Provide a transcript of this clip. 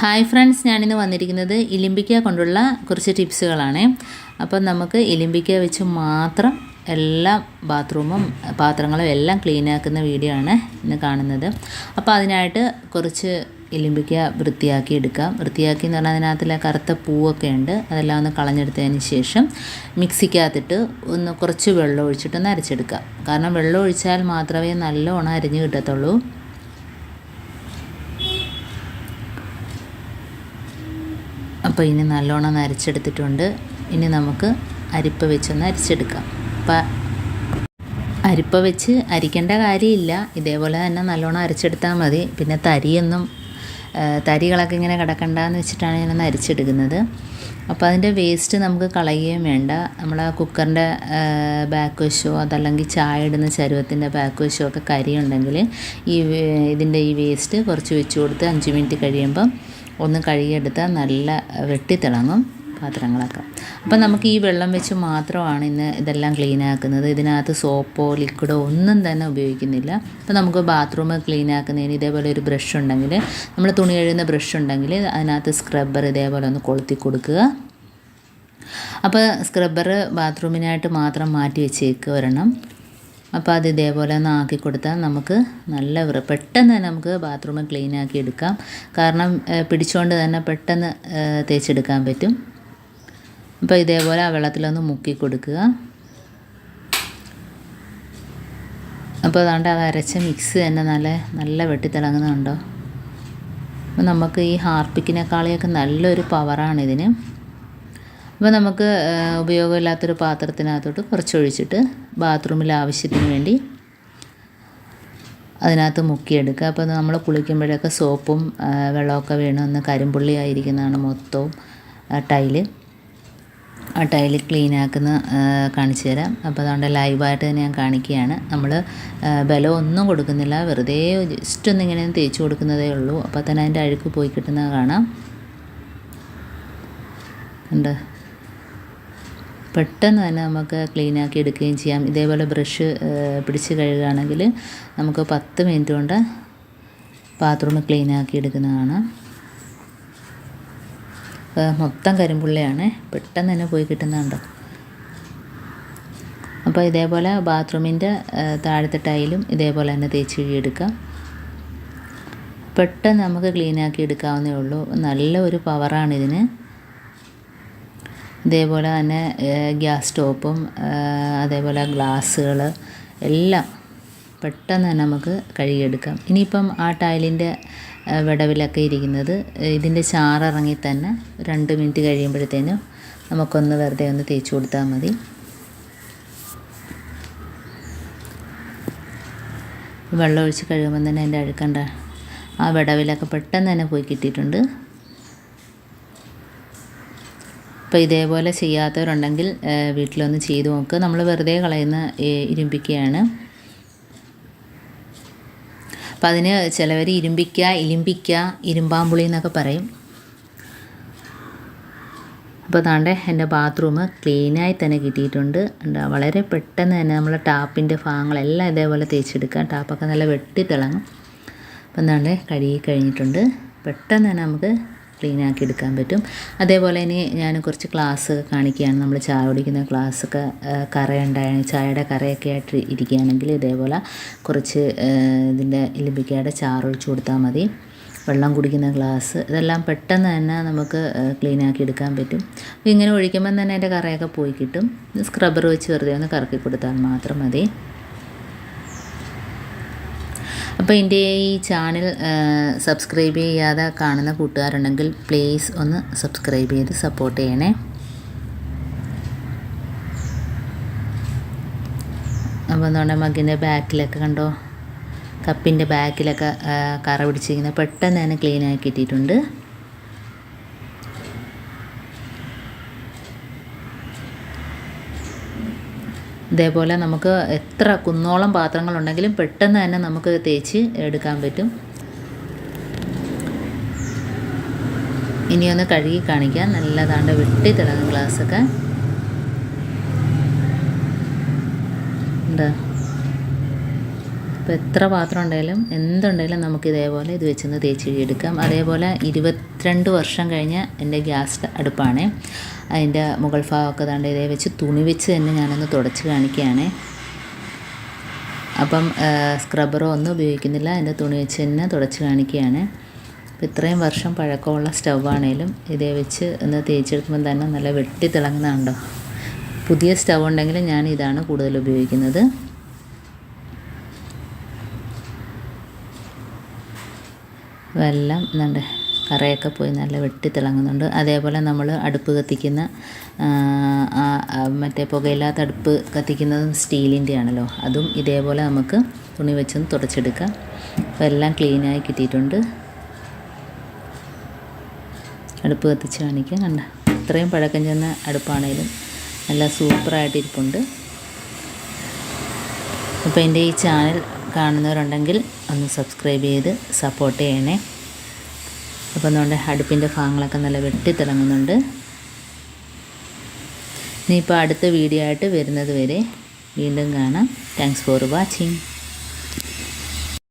Hi friends, ഞാനിന്ന് വന്നിരിക്കുന്നത് ഇലിമ്പിക്ക കൊണ്ടുള്ള കുറച്ച് ടിപ്സുകളാണ്. അപ്പം നമുക്ക് ഇലിമ്പിക്ക വെച്ച് മാത്രം എല്ലാ ബാത്റൂമും പാത്രങ്ങളും എല്ലാം ക്ലീൻ ആക്കുന്ന വീഡിയോ ആണ് ഇന്ന് കാണുന്നത്. അപ്പോൾ അതിനായിട്ട് കുറച്ച് ഇലിമ്പിക്ക വൃത്തിയാക്കി എടുക്കാം. വൃത്തിയാക്കി എന്ന് പറഞ്ഞാൽ അതിനകത്തിലെ കറുത്ത പൂവൊക്കെ ഉണ്ട്, അതെല്ലാം ഒന്ന് കളഞ്ഞെടുത്തതിന് ശേഷം മിക്സിക്കകത്തിട്ട് ഒന്ന് കുറച്ച് വെള്ളം ഒഴിച്ചിട്ടൊന്ന് അരച്ചെടുക്കാം. കാരണം വെള്ളം ഒഴിച്ചാൽ മാത്രമേ നല്ലോണം അരിഞ്ഞ് കിട്ടത്തുള്ളൂ. അപ്പോൾ ഇനി നല്ലോണം അരച്ചെടുത്തിട്ടുണ്ട്. ഇനി നമുക്ക് അരിപ്പ വെച്ചൊന്ന് അരിച്ചെടുക്കാം. അപ്പം അരിപ്പ വെച്ച് അരിക്കേണ്ട കാര്യമില്ല, ഇതേപോലെ തന്നെ നല്ലോണം അരച്ചെടുത്താൽ മതി. പിന്നെ തരികളൊക്കെ ഇങ്ങനെ കിടക്കണ്ടെന്ന് വെച്ചിട്ടാണ് ഞാനൊന്ന് അരിച്ചെടുക്കുന്നത്. അപ്പോൾ അതിൻ്റെ വേസ്റ്റ് നമുക്ക് കളയുകയും വേണ്ട. നമ്മൾ കുക്കറിൻ്റെ ബാക്ക് വശമോ അതല്ലെങ്കിൽ ചായ ഇടുന്ന ചരുവത്തിൻ്റെ ബാക്ക് വശമോ ഒക്കെ കരിയുണ്ടെങ്കിൽ ഇതിൻ്റെ ഈ വേസ്റ്റ് കുറച്ച് വെച്ച് കൊടുത്ത് 5 മിനിറ്റ് കഴിയുമ്പം ഒന്ന് കഴുകിയെടുത്താൽ നല്ല വെട്ടിത്തിളങ്ങും പാത്രങ്ങളൊക്കെ. അപ്പം നമുക്ക് ഈ വെള്ളം വെച്ച് മാത്രമാണ് ഇന്ന് ഇതെല്ലാം ക്ലീൻ ആക്കുന്നത്. ഇതിനകത്ത് സോപ്പോ ലിക്വിഡോ ഒന്നും തന്നെ ഉപയോഗിക്കുന്നില്ല. അപ്പോൾ നമുക്ക് ബാത്റൂം ക്ലീൻ ആക്കുന്നതിന് ഇതേപോലെ ഒരു ബ്രഷ് ഉണ്ടെങ്കിൽ, നമ്മൾ തുണി കഴുകുന്ന ബ്രഷ് ഉണ്ടെങ്കിൽ അതിനകത്ത് സ്ക്രബ്ബർ ഇതേപോലെ ഒന്ന് കൊളുത്തി കൊടുക്കുക. അപ്പോൾ സ്ക്രബ്ബർ ബാത്റൂമിനായിട്ട് മാത്രം മാറ്റി വെച്ചേക്കുക ഒരെണ്ണം. അപ്പോൾ അത് ഇതേപോലെ ഒന്ന് ആക്കി കൊടുത്താൽ നമുക്ക് നല്ല പെട്ടെന്ന് തന്നെ നമുക്ക് ബാത്റൂം ക്ലീൻ ആക്കി എടുക്കാം. കാരണം പിടിച്ചുകൊണ്ട് തന്നെ പെട്ടെന്ന് തേച്ചെടുക്കാൻ പറ്റും. അപ്പോൾ ഇതേപോലെ ആ വെള്ളത്തിലൊന്ന് മുക്കി കൊടുക്കുക. അപ്പോൾ അതുകൊണ്ട് അത് അരച്ച മിക്സ് തന്നെ നല്ല വെട്ടിത്തിളങ്ങുന്നുണ്ടോ. അപ്പോൾ നമുക്ക് ഈ ഹാർപ്പിക്കിനേക്കാളിയൊക്കെ നല്ലൊരു പവറാണ് ഇതിന്. അപ്പോൾ നമുക്ക് ഉപയോഗമില്ലാത്തൊരു പാത്രത്തിനകത്തോട്ട് കുറച്ചൊഴിച്ചിട്ട് ബാത്റൂമിൽ ആവശ്യത്തിന് വേണ്ടി അതിനകത്ത് മുക്കിയെടുക്കുക. അപ്പോൾ നമ്മൾ കുളിക്കുമ്പോഴൊക്കെ സോപ്പും വെള്ളമൊക്കെ വീണ് ഒന്ന് കരിമ്പുള്ളി ആയിരിക്കുന്നതാണ് മൊത്തവും ആ ടൈല് ക്ലീൻ ആക്കുന്ന കാണിച്ചു തരാം. അപ്പോൾ അതുകൊണ്ട് ലൈവായിട്ട് തന്നെ ഞാൻ കാണിക്കുകയാണ്. നമ്മൾ ബലം ഒന്നും കൊടുക്കുന്നില്ല, വെറുതെ ജസ്റ്റ് ഒന്നിങ്ങനെ തേച്ച് കൊടുക്കുന്നതേ ഉള്ളൂ. അപ്പോൾ തന്നെ അതിൻ്റെ അഴുക്ക് പോയി കിട്ടുന്നത് കാണാം. ഉണ്ട്, പെട്ടെന്ന് തന്നെ നമുക്ക് ക്ലീനാക്കി എടുക്കുകയും ചെയ്യാം. ഇതേപോലെ ബ്രഷ് പിടിച്ച് കഴുകുകയാണെങ്കിൽ നമുക്ക് 10 മിനിറ്റ് കൊണ്ട് ബാത്റൂം ക്ലീനാക്കി എടുക്കുന്നതാണ്. മൊത്തം കരിമ്പുള്ളിയാണ്, പെട്ടെന്ന് തന്നെ പോയി കിട്ടുന്നുണ്ടോ. അപ്പോൾ ഇതേപോലെ ബാത്റൂമിൻ്റെ താഴത്തെ ടൈലും ഇതേപോലെ തന്നെ തേച്ച് കഴുകിയെടുക്കാം. പെട്ടെന്ന് നമുക്ക് ക്ലീനാക്കി എടുക്കാവുന്നേ ഉള്ളൂ. നല്ല ഒരു പവറാണ് ഇതിന്. ഇതേപോലെ തന്നെ ഗ്യാസ് സ്റ്റോപ്പും അതേപോലെ ഗ്ലാസ്സുകൾ എല്ലാം പെട്ടെന്ന് തന്നെ നമുക്ക് കഴുകിയെടുക്കാം. ഇനിയിപ്പം ആ ടൈലിൻ്റെ വിടവിലൊക്കെ ഇരിക്കുന്നത് ഇതിൻ്റെ ചാറിറങ്ങി തന്നെ 2 മിനിറ്റ് കഴിയുമ്പോഴത്തേനും നമുക്കൊന്ന് വെറുതെ ഒന്ന് തേച്ച് കൊടുത്താൽ മതി. വെള്ളം ഒഴിച്ച് കഴിയുമ്പം തന്നെ അതിൻ്റെ അഴുക്കണ്ട ആ വിടവിലൊക്കെ പെട്ടെന്ന് തന്നെ പോയി കിട്ടിയിട്ടുണ്ട്. അപ്പോൾ ഇതേപോലെ ചെയ്യാത്തവരുണ്ടെങ്കിൽ വീട്ടിലൊന്ന് ചെയ്ത് നോക്കുക. നമ്മൾ വെറുതെ കളയുന്ന ഇരുമ്പിക്കയാണ്. അപ്പം അതിന് ചിലവർ ഇലിമ്പിക്ക, ഇരുമ്പാമ്പുളി എന്നൊക്കെ പറയും. അപ്പോൾ അതാണ്ട് എൻ്റെ ബാത്റൂം ക്ലീനായി തന്നെ കിട്ടിയിട്ടുണ്ട്. വളരെ പെട്ടെന്ന് തന്നെ നമ്മൾ ടാപ്പിൻ്റെ ഭാഗങ്ങളെല്ലാം ഇതേപോലെ തേച്ചെടുക്കാം. ടാപ്പൊക്കെ നല്ല വെട്ടിത്തിളങ്ങും. അപ്പം എന്താണ്ട് കഴുകി കഴിഞ്ഞിട്ടുണ്ട്. പെട്ടെന്ന് തന്നെ നമുക്ക് ക്ലീനാക്കി എടുക്കാൻ പറ്റും. അതേപോലെ ഇനി ഞാൻ കുറച്ച് ഗ്ലാസ് കാണിക്കുകയാണ്. നമ്മൾ ചായ കുടിക്കുന്ന ഗ്ലാസ്സൊക്കെ കറയുണ്ടായാണ്, ചായയുടെ കറയൊക്കെ ആയിട്ട് ഇരിക്കുകയാണെങ്കിൽ ഇതേപോലെ കുറച്ച് ഇതിൻ്റെ ഇലിമ്പിക്കയുടെ ചാറൊഴിച്ച് കൊടുത്താൽ മതി. വെള്ളം കുടിക്കുന്ന ഗ്ലാസ് ഇതെല്ലാം പെട്ടെന്ന് തന്നെ നമുക്ക് ക്ലീനാക്കി എടുക്കാൻ പറ്റും. അപ്പോൾ ഇങ്ങനെ ഒഴിക്കുമ്പം തന്നെ അതിൻ്റെ കറയൊക്കെ പോയി കിട്ടും. സ്ക്രബ്ബർ വെച്ച് വെറുതെ ഒന്ന് കറക്കി കൊടുത്താൽ മാത്രം മതി. അപ്പോൾ എൻ്റെ ഈ ചാനൽ സബ്സ്ക്രൈബ് ചെയ്യാതെ കാണുന്ന കൂട്ടുകാരുണ്ടെങ്കിൽ പ്ലീസ് ഒന്ന് സബ്സ്ക്രൈബ് ചെയ്ത് സപ്പോർട്ട് ചെയ്യണേ. അപ്പോൾ എന്തുകൊണ്ട് മഗ്ഗിൻ്റെ ബാക്കിലൊക്കെ കണ്ടോ, കപ്പിൻ്റെ ബാക്കിലൊക്കെ കറ പിടിച്ചിരിക്കുന്നത് പെട്ടെന്ന് തന്നെ ക്ലീൻ ആക്കി കിട്ടിയിട്ടുണ്ട്. ഇതേപോലെ നമുക്ക് എത്ര കുന്നോളം പാത്രങ്ങളുണ്ടെങ്കിലും പെട്ടെന്ന് തന്നെ നമുക്ക് തേച്ച് എടുക്കാൻ പറ്റും. ഇനിയൊന്ന് കഴുകി കാണിക്കാം. നല്ലതാണ്ട് വെട്ടി തിളങ്ങും ഗ്ലാസ്സൊക്കെ ഉണ്ട്. അപ്പോൾ എത്ര പാത്രം ഉണ്ടെങ്കിലും എന്തുണ്ടെങ്കിലും നമുക്ക് ഇതേപോലെ ഇത് വെച്ചൊന്ന് തേച്ചെടുക്കാം. അതേപോലെ 22 വർഷം കഴിഞ്ഞ എൻ്റെ ഗ്യാസ് അടുപ്പാണ്. അതിൻ്റെ മുകൾ ഭാഗമൊക്കെ ദാണ്ട് ഇതേ വെച്ച് തുണി വെച്ച് തന്നെ ഞാനൊന്ന് തുടച്ച് കാണിക്കുകയാണ്. അപ്പം സ്ക്രബ്ബറോ ഒന്നും ഉപയോഗിക്കുന്നില്ല, അതിൻ്റെ തുണി വെച്ച് തന്നെ തുടച്ച് കാണിക്കുകയാണ്. അപ്പോൾ ഇത്രയും വർഷം പഴക്കമുള്ള സ്റ്റൗവാണേലും ഇതേ വെച്ച് ഒന്ന് തേച്ചെടുക്കുമ്പോൾ തന്നെ നല്ല വെട്ടി തിളങ്ങുന്നുണ്ടോ. പുതിയ സ്റ്റൗ ഉണ്ടെങ്കിൽ ഞാൻ ഇതാണ് കൂടുതൽ ഉപയോഗിക്കുന്നത്. എല്ലാം എന്നുണ്ട് കറയൊക്കെ പോയി നല്ല വെട്ടി തിളങ്ങുന്നുണ്ട്. അതേപോലെ നമ്മൾ അടുപ്പ് കത്തിക്കുന്ന മറ്റേ പുകയില്ലാത്ത അടുപ്പ് കത്തിക്കുന്നതും സ്റ്റീലിൻ്റെ ആണല്ലോ, അതും ഇതേപോലെ നമുക്ക് തുണി വെച്ചൊന്ന് തുടച്ചെടുക്കാം. അപ്പോൾ എല്ലാം ക്ലീനായി കിട്ടിയിട്ടുണ്ട്. അടുപ്പ് കത്തിച്ച് കാണിക്കാം. കണ്ട ഇത്രയും പഴക്കം ചെന്ന അടുപ്പാണേലും നല്ല സൂപ്പറായിട്ടിരിപ്പുണ്ട്. അപ്പോൾ എൻ്റെ ഈ ചാനൽ കാണുന്നവരുണ്ടെങ്കിൽ ഒന്ന് സബ്സ്ക്രൈബ് ചെയ്ത് സപ്പോർട്ട് ചെയ്യണേ. അപ്പോൾ നമ്മുടെ അടുപ്പിൻ്റെ ഭാഗങ്ങളൊക്കെ നല്ല വെട്ടി തിളങ്ങുന്നുണ്ട്. ഇനിയിപ്പോൾ അടുത്ത വീഡിയോ ആയിട്ട് വരുന്നത് വരെ വീണ്ടും കാണാം. Thanks for watching.